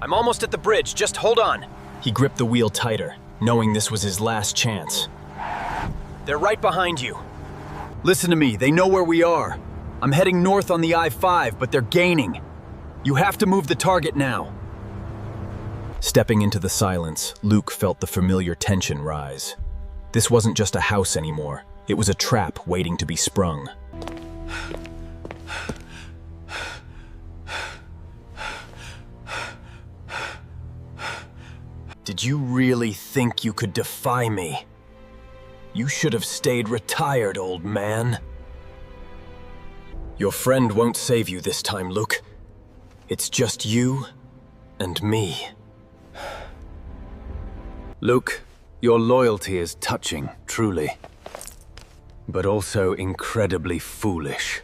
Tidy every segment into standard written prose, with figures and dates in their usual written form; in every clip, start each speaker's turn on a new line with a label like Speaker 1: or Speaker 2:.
Speaker 1: I'm almost at the bridge, just hold on. He gripped the wheel tighter, knowing this was his last chance. They're right behind you. Listen to me, they know where we are. I'm heading north on the I-5, but they're gaining. You have to move the target now. Stepping into the silence, Luke felt the familiar tension rise. This wasn't just a house anymore. It was a trap waiting to be sprung. Did you really think you could defy me? You should have stayed retired, old man. Your friend won't save you this time, Luke. It's just you and me.
Speaker 2: Luke, your loyalty is touching, truly. But also incredibly foolish.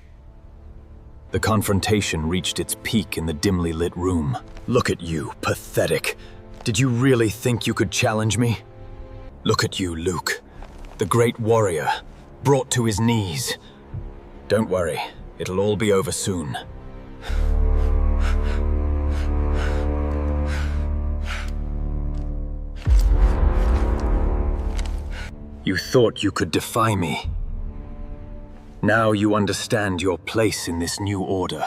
Speaker 1: The confrontation reached its peak in the dimly lit room. Look at you, pathetic. Did you really think you could challenge me? Look at you, Luke. The great warrior, brought to his knees. Don't worry, it'll all be over soon. You thought you could defy me. Now you understand your place in this new order.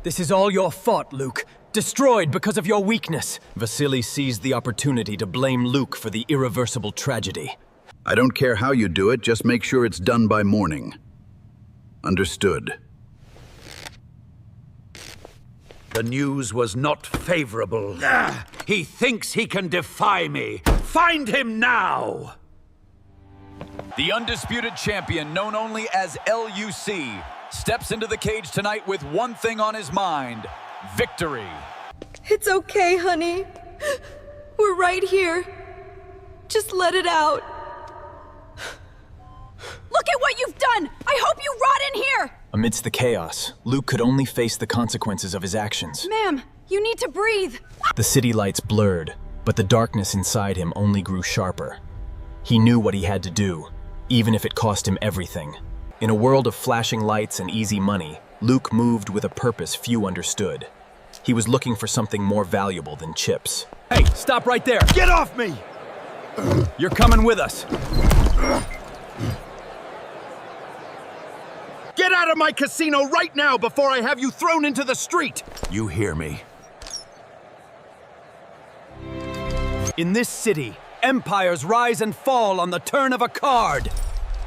Speaker 1: This is all your fault, Luke. Destroyed because of your weakness. Vasily seized the opportunity to blame Luke for the irreversible tragedy.
Speaker 3: I don't care how you do it, just make sure it's done by morning. Understood.
Speaker 4: The news was not favorable. He thinks he can defy me. Find him now!
Speaker 5: The undisputed champion, known only as LUC, steps into the cage tonight with one thing on his mind: victory.
Speaker 6: It's okay, honey. We're right here. Just let it out. Look at what you've done! I hope you rot in here!
Speaker 1: Amidst the chaos, Luke could only face the consequences of his actions.
Speaker 6: Ma'am, you need to breathe.
Speaker 1: The city lights blurred, but the darkness inside him only grew sharper. He knew what he had to do, even if it cost him everything. In a world of flashing lights and easy money, Luke moved with a purpose few understood. He was looking for something more valuable than chips. Hey, stop right there!
Speaker 4: Get off me!
Speaker 1: You're coming with us!
Speaker 4: Get out of my casino right now before I have you thrown into the street! You hear me?
Speaker 1: In this city, empires rise and fall on the turn of a card.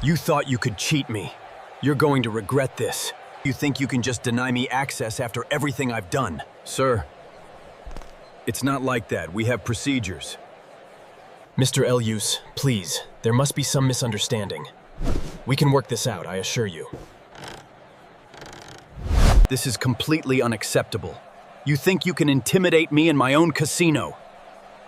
Speaker 1: You thought you could cheat me. You're going to regret this. You think you can just deny me access after everything I've done? Sir, it's not like that. We have procedures. Mr. Elius, please, there must be some misunderstanding. We can work this out, I assure you. This is completely unacceptable. You think you can intimidate me in my own casino?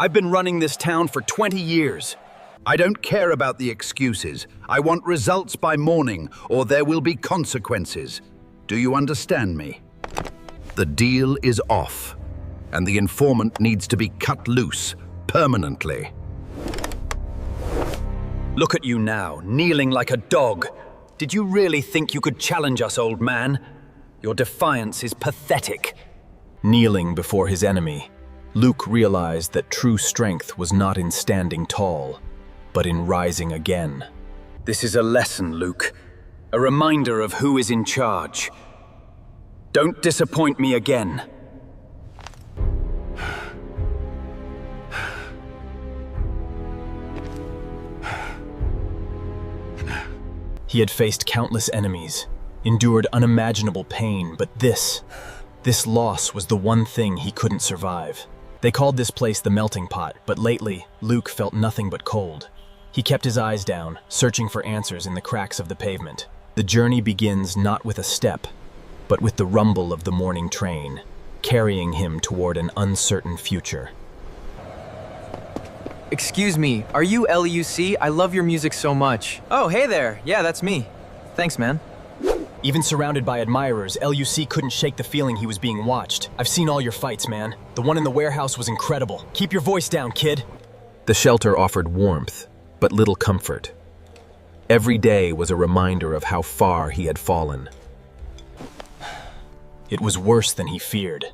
Speaker 1: I've been running this town for 20 years.
Speaker 3: I don't care about the excuses. I want results by morning, or there will be consequences. Do you understand me? The deal is off, and the informant needs to be cut loose, permanently.
Speaker 1: Look at you now, kneeling like a dog. Did you really think you could challenge us, old man? Your defiance is pathetic. Kneeling before his enemy, Luke realized that true strength was not in standing tall, but in rising again. This is a lesson, Luke. A reminder of who is in charge. Don't disappoint me again. He had faced countless enemies, endured unimaginable pain, but this loss was the one thing he couldn't survive. They called this place the melting pot, but lately, Luke felt nothing but cold. He kept his eyes down, searching for answers in the cracks of the pavement. The journey begins not with a step, but with the rumble of the morning train, carrying him toward an uncertain future.
Speaker 7: Excuse me, are you LUC? I love your music so much. Oh, hey there. Yeah, that's me. Thanks, man.
Speaker 1: Even surrounded by admirers, LUC couldn't shake the feeling he was being watched. I've seen all your fights, man. The one in the warehouse was incredible. Keep your voice down, kid. The shelter offered warmth, but little comfort. Every day was a reminder of how far he had fallen. It was worse than he feared.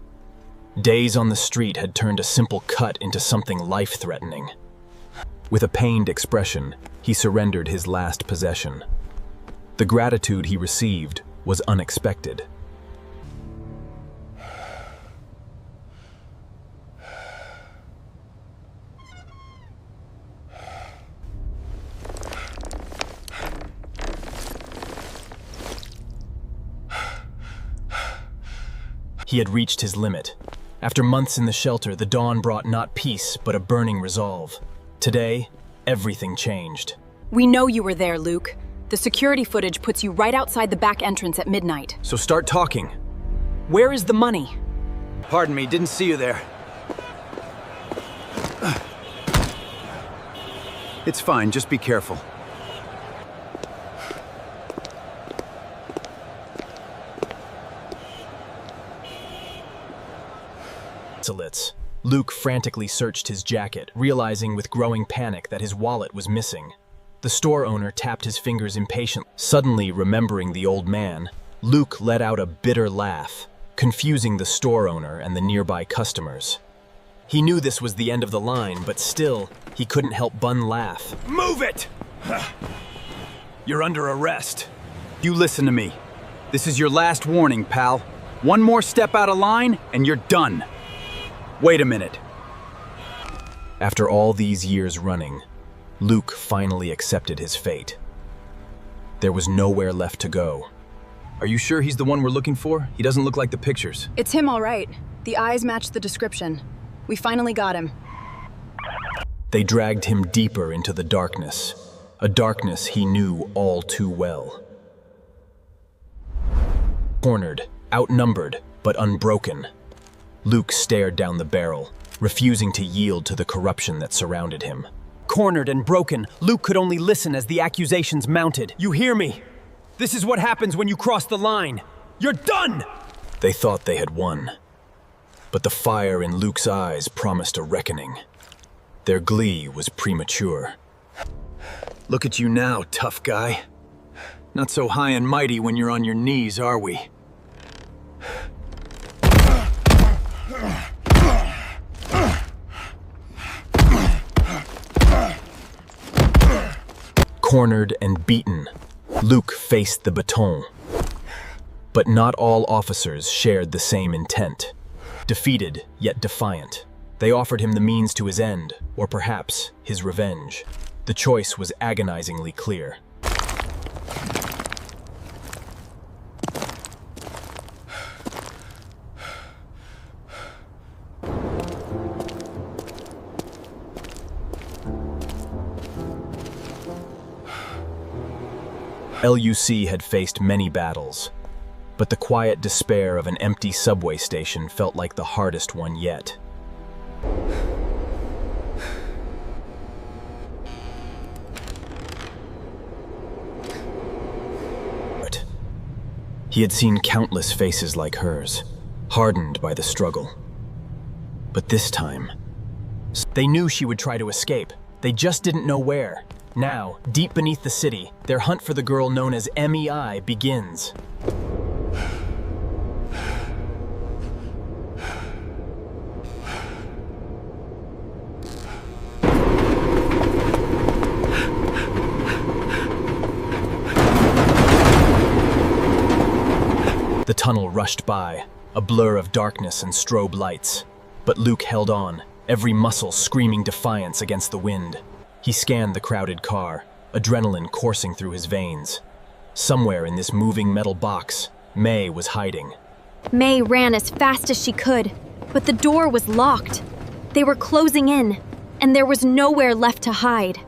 Speaker 1: Days on the street had turned a simple cut into something life-threatening. With a pained expression, he surrendered his last possession. The gratitude he received was unexpected. He had reached his limit. After months in the shelter, the dawn brought not peace, but a burning resolve. Today, everything changed.
Speaker 8: We know you were there, Luke. The security footage puts you right outside the back entrance at midnight.
Speaker 1: So start talking.
Speaker 8: Where is the money?
Speaker 7: Pardon me, didn't see you there.
Speaker 2: It's fine, just be careful.
Speaker 1: Luke frantically searched his jacket, realizing with growing panic that his wallet was missing. The store owner tapped his fingers impatiently. Suddenly remembering the old man, Luke let out a bitter laugh, confusing the store owner and the nearby customers. He knew this was the end of the line, but still, he couldn't help but laugh.
Speaker 2: Move it! You're under arrest. You listen to me. This is your last warning, pal. One more step out of line, and you're done. Wait a minute.
Speaker 1: After all these years running, Luke finally accepted his fate. There was nowhere left to go.
Speaker 7: Are you sure he's the one we're looking for? He doesn't look like the pictures.
Speaker 8: It's him, all right. The eyes match the description. We finally got him.
Speaker 1: They dragged him deeper into the darkness, a darkness he knew all too well. Cornered, outnumbered, but unbroken, Luke stared down the barrel, refusing to yield to the corruption that surrounded him.
Speaker 7: Cornered and broken, Luke could only listen as the accusations mounted. You hear me? This is what happens when you cross the line. You're done!
Speaker 1: They thought they had won, but the fire in Luke's eyes promised a reckoning. Their glee was premature.
Speaker 2: Look at you now, tough guy. Not so high and mighty when you're on your knees, are we?
Speaker 1: Cornered and beaten, Luke faced the baton. But not all officers shared the same intent. Defeated, yet defiant, they offered him the means to his end, or perhaps his revenge. The choice was agonizingly clear. LUC had faced many battles, but the quiet despair of an empty subway station felt like the hardest one yet. He had seen countless faces like hers, hardened by the struggle. But this time, they knew she would try to escape. They just didn't know where. Now, deep beneath the city, their hunt for the girl known as MEI begins. The tunnel rushed by, a blur of darkness and strobe lights. But Luke held on, every muscle screaming defiance against the wind. He scanned the crowded car, adrenaline coursing through his veins. Somewhere in this moving metal box, May was hiding.
Speaker 9: May ran as fast as she could, but the door was locked. They were closing in, and there was nowhere left to hide.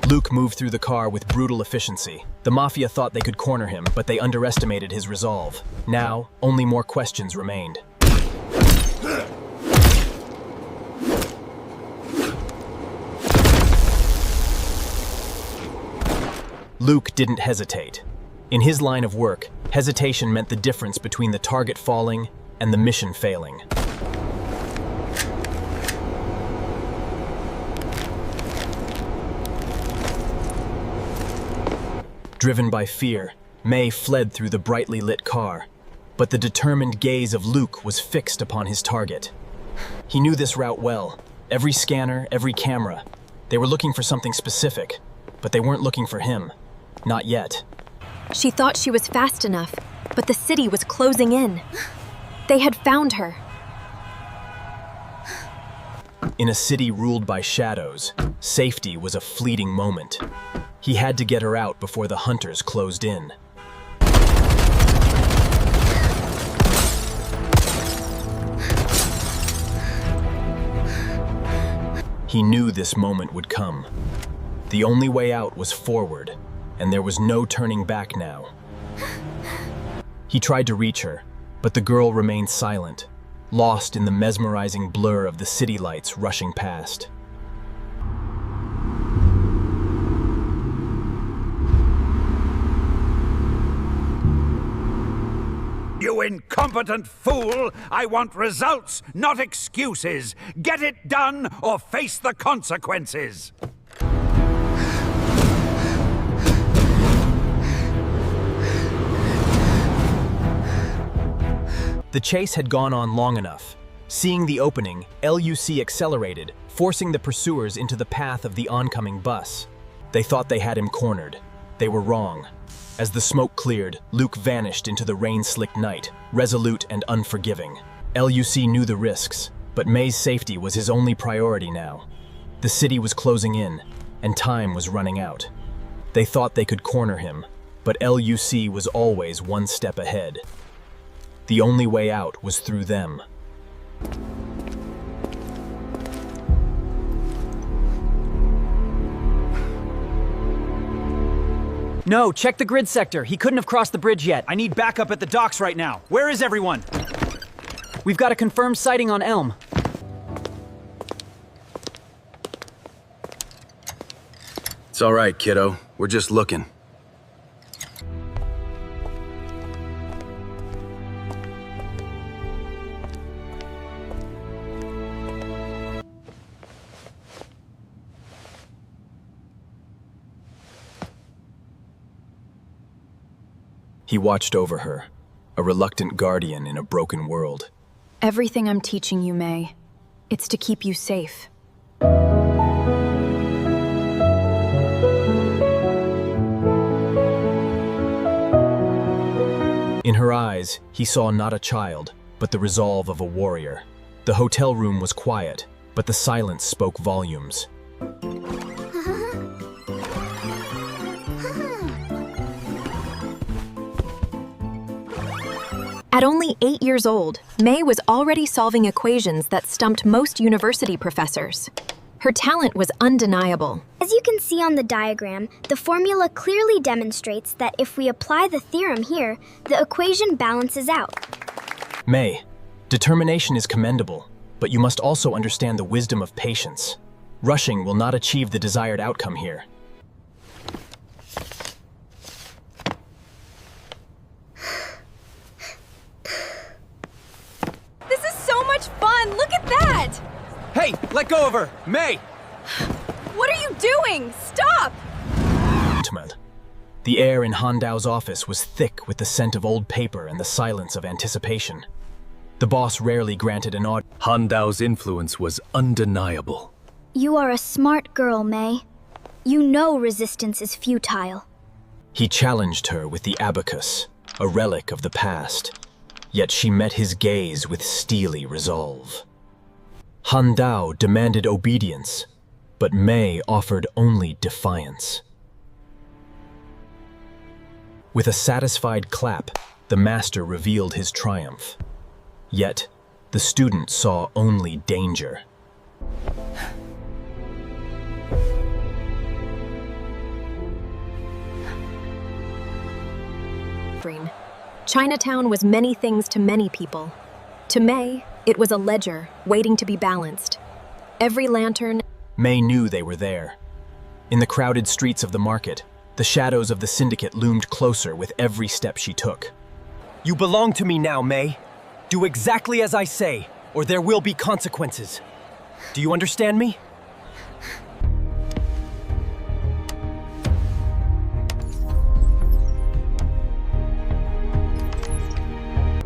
Speaker 1: Luke moved through the car with brutal efficiency. The Mafia thought they could corner him, but they underestimated his resolve. Now, only more questions remained. Luke didn't hesitate. In his line of work, hesitation meant the difference between the target falling and the mission failing. Driven by fear, May fled through the brightly lit car, but the determined gaze of Luke was fixed upon his target. He knew this route well. Every scanner, every camera. They were looking for something specific, but they weren't looking for him. Not yet.
Speaker 9: She thought she was fast enough, but the city was closing in. They had found her.
Speaker 1: In a city ruled by shadows, safety was a fleeting moment. He had to get her out before the hunters closed in. He knew this moment would come. The only way out was forward, and there was no turning back now. He tried to reach her, but the girl remained silent, lost in the mesmerizing blur of the city lights rushing past.
Speaker 4: You incompetent fool! I want results, not excuses! Get it done or face the consequences!
Speaker 1: The chase had gone on long enough. Seeing the opening, LUC accelerated, forcing the pursuers into the path of the oncoming bus. They thought they had him cornered. They were wrong. As the smoke cleared, Luke vanished into the rain-slicked night, resolute and unforgiving. LUC knew the risks, but May's safety was his only priority now. The city was closing in, and time was running out. They thought they could corner him, but LUC was always one step ahead. The only way out was through them.
Speaker 7: No, check the grid sector. He couldn't have crossed the bridge yet. I need backup at the docks right now. Where is everyone? We've got a confirmed sighting on Elm.
Speaker 10: It's all right, kiddo. We're just looking.
Speaker 1: He watched over her, a reluctant guardian in a broken world.
Speaker 8: Everything I'm teaching you, May, it's to keep you safe.
Speaker 1: In her eyes, he saw not a child, but the resolve of a warrior. The hotel room was quiet, but the silence spoke volumes.
Speaker 9: At only 8 years old, May was already solving equations that stumped most university professors. Her talent was undeniable.
Speaker 11: As you can see on the diagram, the formula clearly demonstrates that if we apply the theorem here, the equation balances out.
Speaker 1: May, determination is commendable, but you must also understand the wisdom of patience. Rushing will not achieve the desired outcome here.
Speaker 6: This is so much fun! Look at that!
Speaker 7: Hey, let go of her! May!
Speaker 6: What are you doing? Stop!
Speaker 1: The air in Handao's office was thick with the scent of old paper and the silence of anticipation. The boss rarely granted an audience.
Speaker 10: Handao's influence was undeniable.
Speaker 11: You are a smart girl, May. You know resistance is futile.
Speaker 1: He challenged her with the abacus, a relic of the past. Yet she met his gaze with steely resolve. Handao demanded obedience, but May offered only defiance. With a satisfied clap, the master revealed his triumph. Yet, the student saw only danger.
Speaker 9: Chinatown was many things to many people. To May, it was a ledger waiting to be balanced. Every lantern...
Speaker 1: May knew they were there. In the crowded streets of the market, the shadows of the syndicate loomed closer with every step she took.
Speaker 7: You belong to me now, May. Do exactly as I say, or there will be consequences. Do you understand me?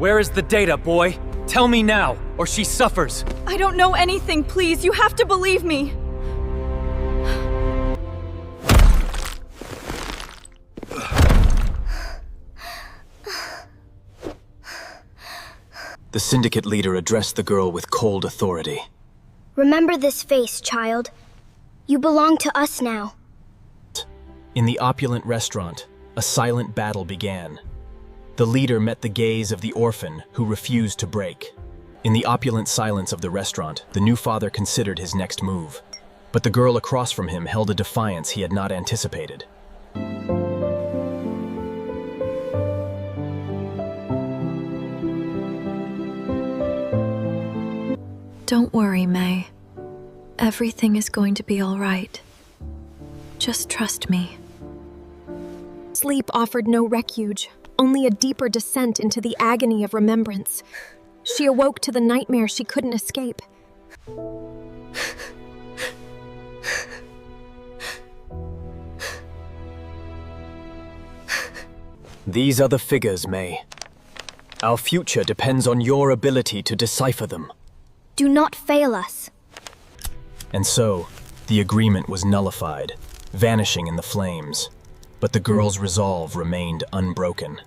Speaker 7: Where is the data, boy? Tell me now, or she suffers.
Speaker 6: I don't know anything, please. You have to believe me.
Speaker 1: The syndicate leader addressed the girl with cold authority.
Speaker 11: Remember this face, child. You belong to us now.
Speaker 1: In the opulent restaurant, a silent battle began. The leader met the gaze of the orphan, who refused to break. In the opulent silence of the restaurant, the new father considered his next move. But the girl across from him held a defiance he had not anticipated.
Speaker 6: Don't worry, May. Everything is going to be all right. Just trust me.
Speaker 9: Sleep offered no refuge, only a deeper descent into the agony of remembrance. She awoke to the nightmare she couldn't escape.
Speaker 1: These are the figures, May. Our future depends on your ability to decipher them.
Speaker 11: Do not fail us.
Speaker 1: And so, the agreement was nullified, vanishing in the flames. But the girl's resolve remained unbroken.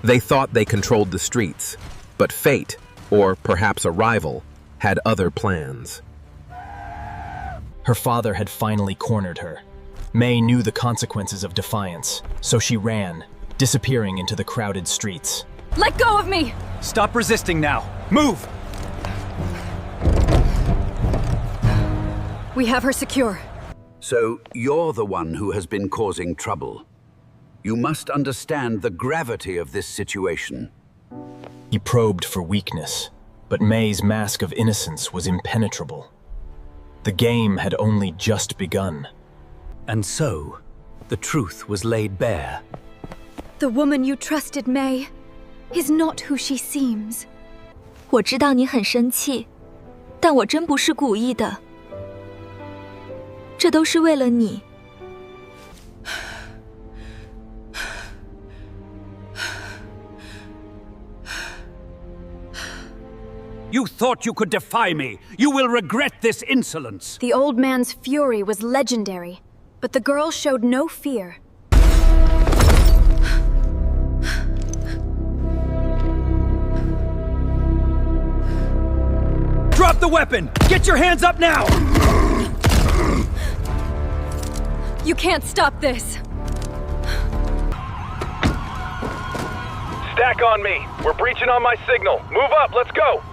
Speaker 12: They thought they controlled the streets, but fate, or perhaps a rival, had other plans.
Speaker 1: Her father had finally cornered her. May knew the consequences of defiance, so she ran, disappearing into the crowded streets.
Speaker 6: Let go of me!
Speaker 7: Stop resisting now. Move!
Speaker 8: We have her secure.
Speaker 3: So you're the one who has been causing trouble. You must understand the gravity of this situation.
Speaker 1: He probed for weakness, but May's mask of innocence was impenetrable. The game had only just begun.
Speaker 2: And so, the truth was laid bare.
Speaker 6: The woman you trusted, May, is not who she seems.
Speaker 13: 我知道你很生气，但我真不是故意的。这都是为了你。
Speaker 4: You thought you could defy me. You will regret this insolence.
Speaker 9: The old man's fury was legendary, but the girl showed no fear.
Speaker 7: Drop the weapon! Get your hands up now!
Speaker 6: You can't stop this.
Speaker 14: Stack on me. We're breaching on my signal. Move up, let's go.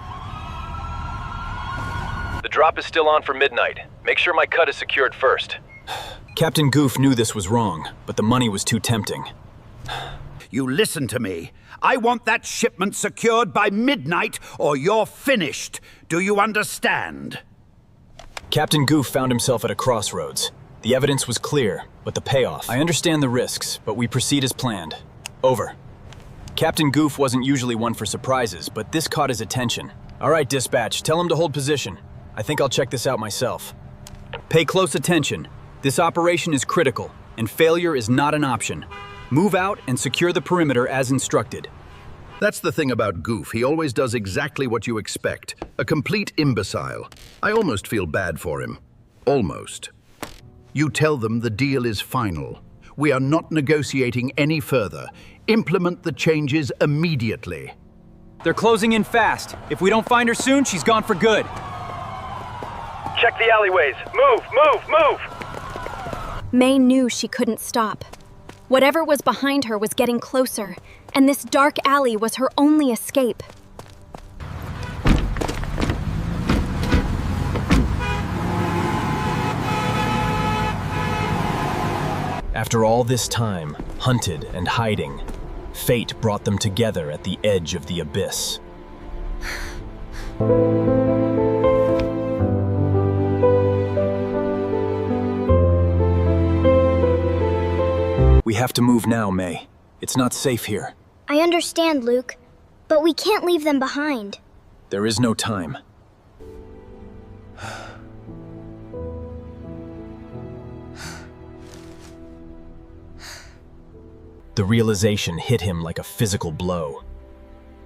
Speaker 14: The drop is still on for midnight. Make sure my cut is secured first.
Speaker 1: Captain Goof knew this was wrong, but the money was too tempting.
Speaker 4: You listen to me. I want that shipment secured by midnight or you're finished. Do you understand?
Speaker 1: Captain Goof found himself at a crossroads. The evidence was clear, but the payoff... I understand the risks, but we proceed as planned. Over. Captain Goof wasn't usually one for surprises, but this caught his attention. All right, dispatch, tell him to hold position. I think I'll check this out myself.
Speaker 2: Pay close attention. This operation is critical, and failure is not an option. Move out and secure the perimeter as instructed.
Speaker 3: That's the thing about Goof. He always does exactly what you expect. A complete imbecile. I almost feel bad for him. Almost. You tell them the deal is final. We are not negotiating any further. Implement the changes immediately.
Speaker 2: They're closing in fast. If we don't find her soon, she's gone for good.
Speaker 14: Check the alleyways. Move, move, move!
Speaker 9: May knew she couldn't stop. Whatever was behind her was getting closer, and this dark alley was her only escape.
Speaker 1: After all this time, hunted and hiding, fate brought them together at the edge of the abyss. We have to move now, May. It's not safe here.
Speaker 11: I understand, Luke, but we can't leave them behind.
Speaker 1: There is no time. The realization hit him like a physical blow.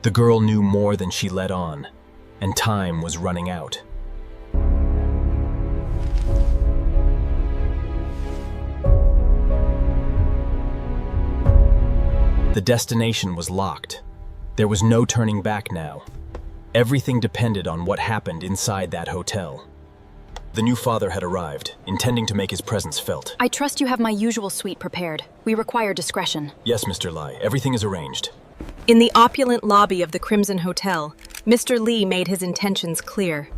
Speaker 1: The girl knew more than she let on, and time was running out. The destination was locked. There was no turning back now. Everything depended on what happened inside that hotel. The new father had arrived, intending to make his presence felt.
Speaker 8: I trust you have my usual suite prepared. We require discretion.
Speaker 1: Yes, Mr. Lai, everything is arranged.
Speaker 15: In the opulent lobby of the Crimson Hotel, Mr. Lee made his intentions clear.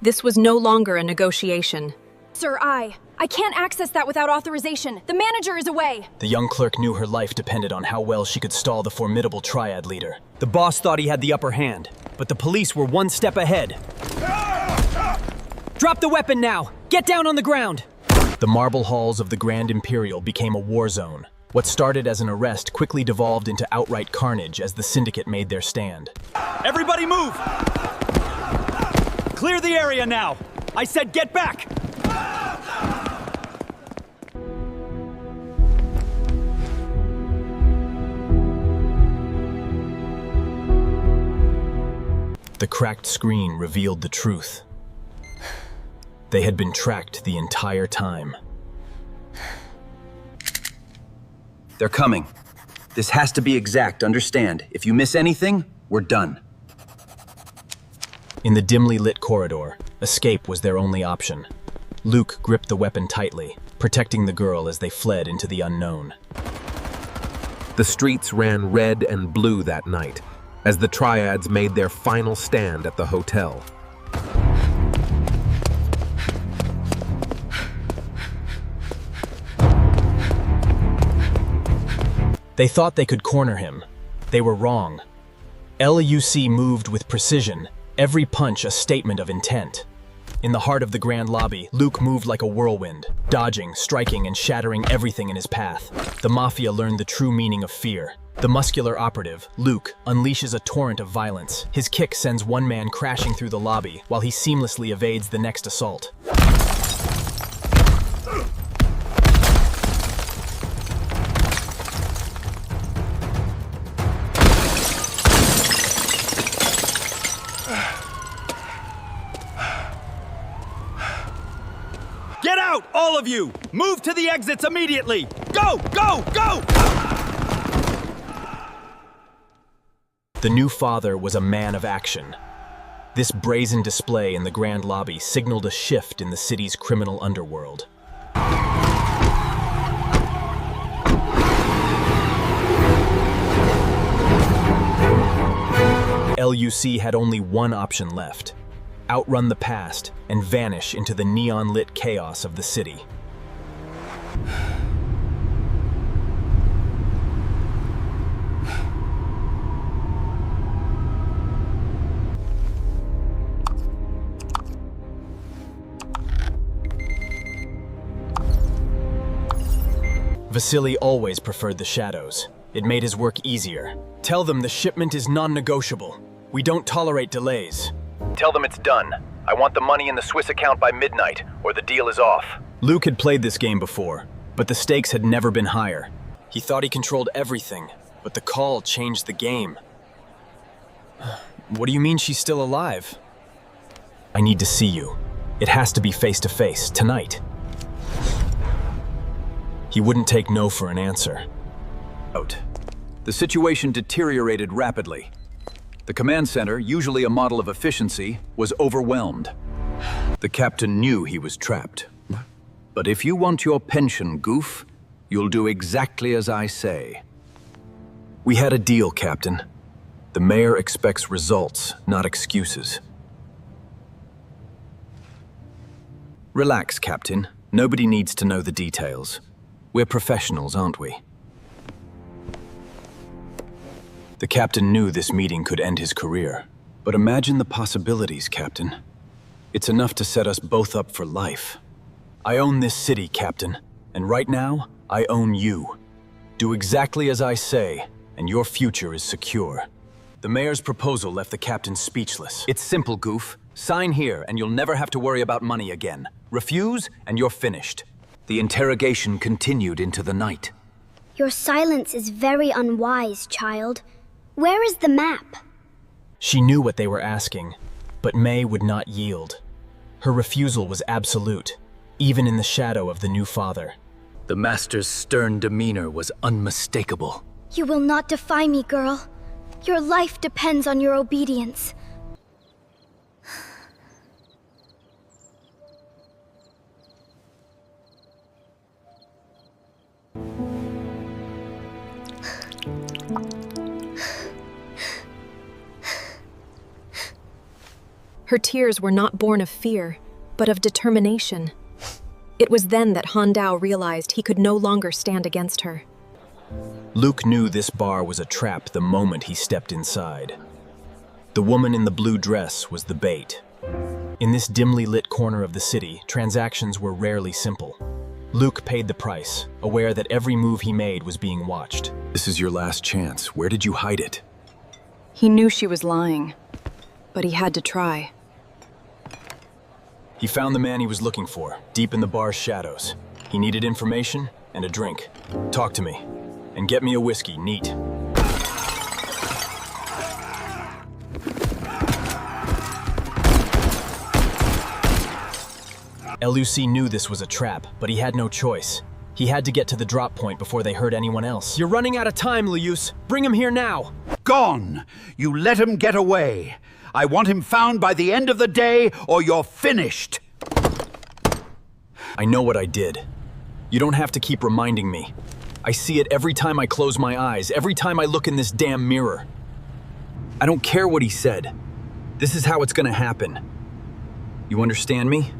Speaker 15: This was no longer a negotiation.
Speaker 8: Sir, I can't access that without authorization. The manager is away.
Speaker 1: The young clerk knew her life depended on how well she could stall the formidable triad leader.
Speaker 7: The boss thought he had the upper hand, but the police were one step ahead. Drop the weapon now! Get down on the ground!
Speaker 1: The marble halls of the Grand Imperial became a war zone. What started as an arrest quickly devolved into outright carnage as the syndicate made their stand.
Speaker 7: Everybody move! Clear the area now! I said get back!
Speaker 1: The cracked screen revealed the truth. They had been tracked the entire time.
Speaker 10: They're coming. This has to be exact, understand? If you miss anything, we're done.
Speaker 1: In the dimly lit corridor, escape was their only option. Luke gripped the weapon tightly, protecting the girl as they fled into the unknown.
Speaker 12: The streets ran red and blue that night, as the triads made their final stand at the hotel.
Speaker 1: They thought they could corner him. They were wrong. LUC moved with precision, every punch a statement of intent. In the heart of the grand lobby, Luke moved like a whirlwind, dodging, striking, and shattering everything in his path. The Mafia learned the true meaning of fear. The muscular operative, Luke, unleashes a torrent of violence. His kick sends one man crashing through the lobby, while he seamlessly evades the next assault.
Speaker 7: Get out, all of you! Move to the exits immediately! Go, go, go!
Speaker 1: The new father was a man of action. This brazen display in the grand lobby signaled a shift in the city's criminal underworld. LUC had only one option left: outrun the past and vanish into the neon-lit chaos of the city. Vasily always preferred the shadows. It made his work easier. Tell them the shipment is non-negotiable. We don't tolerate delays.
Speaker 14: Tell them it's done. I want the money in the Swiss account by midnight, or the deal is off.
Speaker 1: Luke had played this game before, but the stakes had never been higher. He thought he controlled everything, but the call changed the game. What do you mean she's still alive? I need to see you. It has to be face-to-face, tonight. He wouldn't take no for an answer.
Speaker 2: The situation deteriorated rapidly. The command center, usually a model of efficiency, was overwhelmed. The captain knew he was trapped. But if you want your pension, goof, you'll do exactly as I say. We had a deal, Captain. The mayor expects results, not excuses. Relax, Captain. Nobody needs to know the details. We're professionals, aren't we? The captain knew this meeting could end his career. But imagine the possibilities, Captain. It's enough to set us both up for life. I own this city, Captain, and right now, I own you. Do exactly as I say, and your future is secure. The mayor's proposal left the captain speechless. It's simple, goof. Sign here, and you'll never have to worry about money again. Refuse, and you're finished. The interrogation continued into the night.
Speaker 11: Your silence is very unwise, child. Where is the map?
Speaker 1: She knew what they were asking, but May would not yield. Her refusal was absolute, even in the shadow of the new father.
Speaker 10: The master's stern demeanor was unmistakable.
Speaker 11: You will not defy me, girl. Your life depends on your obedience.
Speaker 9: Her tears were not born of fear, but of determination. It was then that Han Dao realized he could no longer stand against her.
Speaker 1: Luke knew this bar was a trap the moment he stepped inside. The woman in the blue dress was the bait. In this dimly lit corner of the city, transactions were rarely simple. Luke paid the price, aware that every move he made was being watched.
Speaker 10: This is your last chance. Where did you hide it?
Speaker 15: He knew she was lying, but he had to try.
Speaker 1: He found the man he was looking for, deep in the bar's shadows. He needed information and a drink. Talk to me, and get me a whiskey, neat. LUC knew this was a trap, but he had no choice. He had to get to the drop point before they hurt anyone else.
Speaker 7: You're running out of time, Luce. Bring him here now.
Speaker 4: Gone! You let him get away. I want him found by the end of the day, or you're finished.
Speaker 1: I know what I did. You don't have to keep reminding me. I see it every time I close my eyes, every time I look in this damn mirror. I don't care what he said. This is how it's gonna happen. You understand me?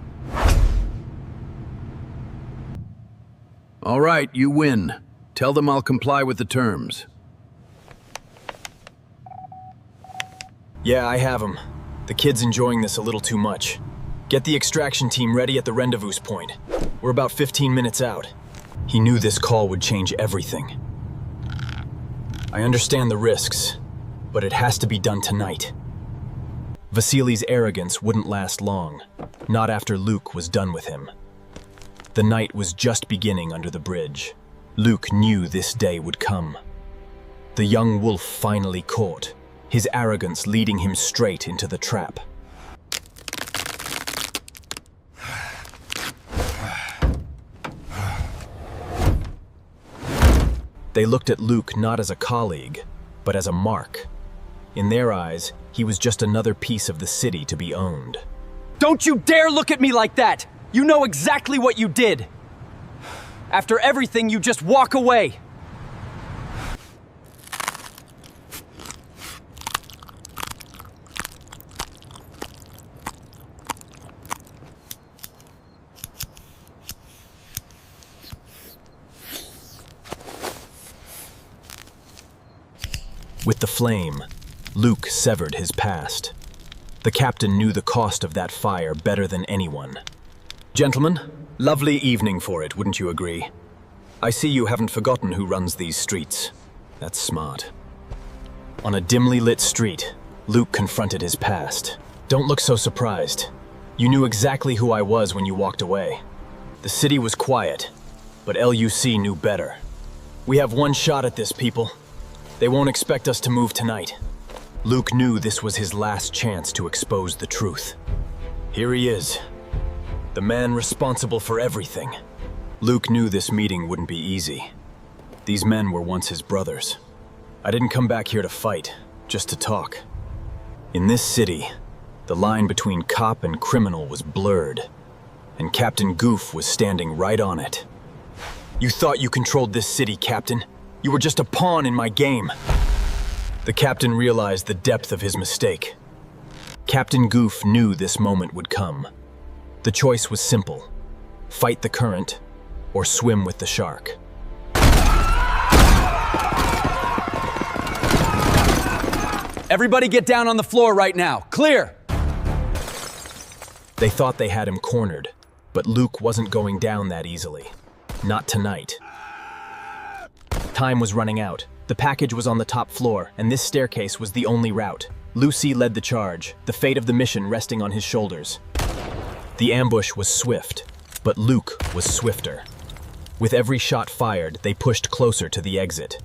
Speaker 3: All right, you win. Tell them I'll comply with the terms.
Speaker 1: Yeah, I have him. The kid's enjoying this a little too much. Get the extraction team ready at the rendezvous point. We're about 15 minutes out. He knew this call would change everything. I understand the risks, but it has to be done tonight. Vasili's arrogance wouldn't last long, not after Luke was done with him. The night was just beginning under the bridge. Luke knew this day would come. The young wolf finally caught, his arrogance leading him straight into the trap. They looked at Luke not as a colleague, but as a mark. In their eyes, he was just another piece of the city to be owned.
Speaker 7: Don't you dare look at me like that! You know exactly what you did! After everything, you just walk away!
Speaker 1: With the flame, Luke severed his past. The captain knew the cost of that fire better than anyone. Gentlemen, lovely evening for it, wouldn't you agree? I see you haven't forgotten who runs these streets. That's smart. On a dimly lit street, Luke confronted his past. Don't look so surprised. You knew exactly who I was when you walked away. The city was quiet, but LUC knew better. We have one shot at this, people. They won't expect us to move tonight. Luke knew this was his last chance to expose the truth. Here he is, the man responsible for everything. Luke knew this meeting wouldn't be easy. These men were once his brothers. I didn't come back here to fight, just to talk. In this city, the line between cop and criminal was blurred, and Captain Goof was standing right on it. You thought you controlled this city, Captain. You were just a pawn in my game. The captain realized the depth of his mistake. Captain Goof knew this moment would come. The choice was simple: fight the current or swim with the shark.
Speaker 7: Everybody get down on the floor right now. Clear!
Speaker 1: They thought they had him cornered, but Luke wasn't going down that easily. Not tonight. Time was running out. The package was on the top floor, and this staircase was the only route. Lucy led the charge, the fate of the mission resting on his shoulders. The ambush was swift, but Luke was swifter. With every shot fired, they pushed closer to the exit.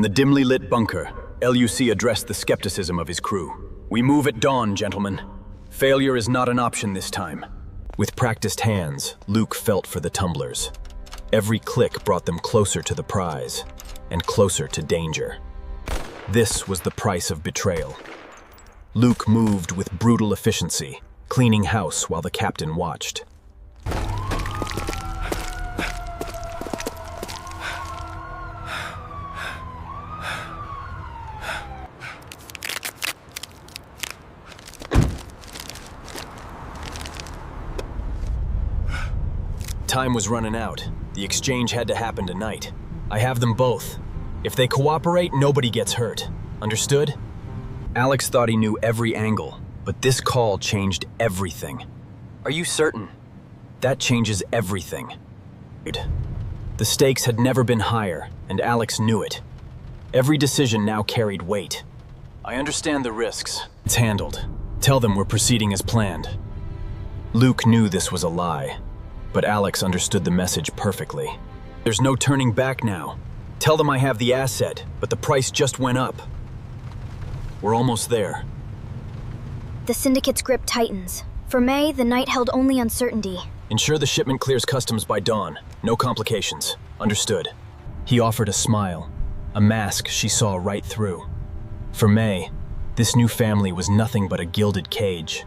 Speaker 1: the dimly lit bunker, LUC addressed the skepticism of his crew. "We move at dawn, gentlemen. Failure is not an option this time." With practiced hands, Luke felt for the tumblers. Every click brought them closer to the prize, and closer to danger. This was the price of betrayal. Luke moved with brutal efficiency, cleaning house while the captain watched. Time was running out. The exchange had to happen tonight. I have them both. If they cooperate, nobody gets hurt. Understood? Alex thought he knew every angle, but this call changed everything. Are you certain? That changes everything. The stakes had never been higher, and Alex knew it. Every decision now carried weight. I understand the risks. It's handled. Tell them we're proceeding as planned. Luke knew this was a lie, but Alex understood the message perfectly. There's no turning back now. Tell them I have the asset, but the price just went up. We're almost there.
Speaker 11: The Syndicate's grip tightens. For May, the night held only uncertainty.
Speaker 1: Ensure the shipment clears customs by dawn. No complications. Understood. He offered a smile, a mask she saw right through. For May, this new family was nothing but a gilded cage.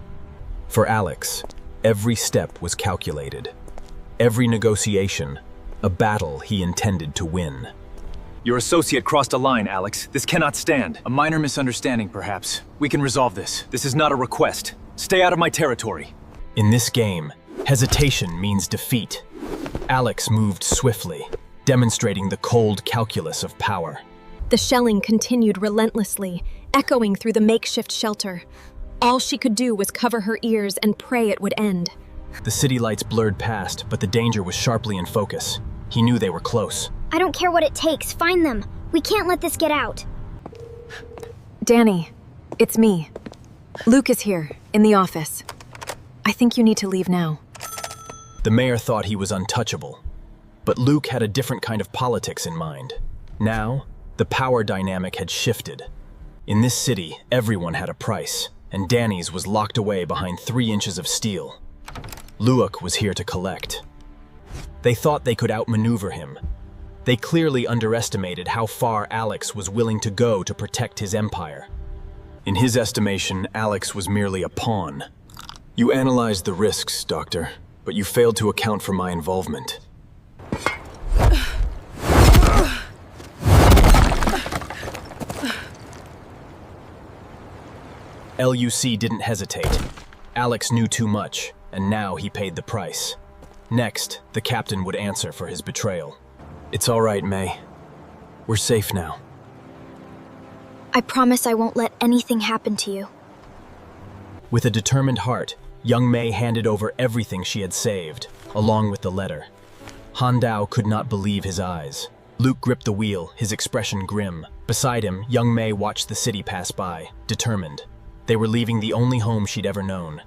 Speaker 1: For Alex, every step was calculated. Every negotiation, a battle he intended to win.
Speaker 7: Your associate crossed a line, Alex. This cannot stand. A minor misunderstanding, perhaps. We can resolve this. This is not a request. Stay out of my territory.
Speaker 1: In this game, hesitation means defeat. Alex moved swiftly, demonstrating the cold calculus of power.
Speaker 9: The shelling continued relentlessly, echoing through the makeshift shelter. All she could do was cover her ears and pray it would end.
Speaker 1: The city lights blurred past, but the danger was sharply in focus. He knew they were close.
Speaker 11: I don't care what it takes. Find them. We can't let this get out.
Speaker 15: Danny, it's me. Luke is here, in the office. I think you need to leave now.
Speaker 1: The mayor thought he was untouchable, but Luke had a different kind of politics in mind. Now, the power dynamic had shifted. In this city, everyone had a price, and Danny's was locked away behind 3 inches of steel. Luke was here to collect. They thought they could outmaneuver him. They clearly underestimated how far Alex was willing to go to protect his empire. In his estimation, Alex was merely a pawn. You analyzed the risks, Doctor, but you failed to account for my involvement. LUC didn't hesitate. Alex knew too much, and now he paid the price. Next, the captain would answer for his betrayal. It's all right, May. We're safe now.
Speaker 11: I promise I won't let anything happen to you.
Speaker 1: With a determined heart, young May handed over everything she had saved, along with the letter. Handao could not believe his eyes. Luke gripped the wheel, his expression grim. Beside him, young May watched the city pass by, determined. They were leaving the only home she'd ever known,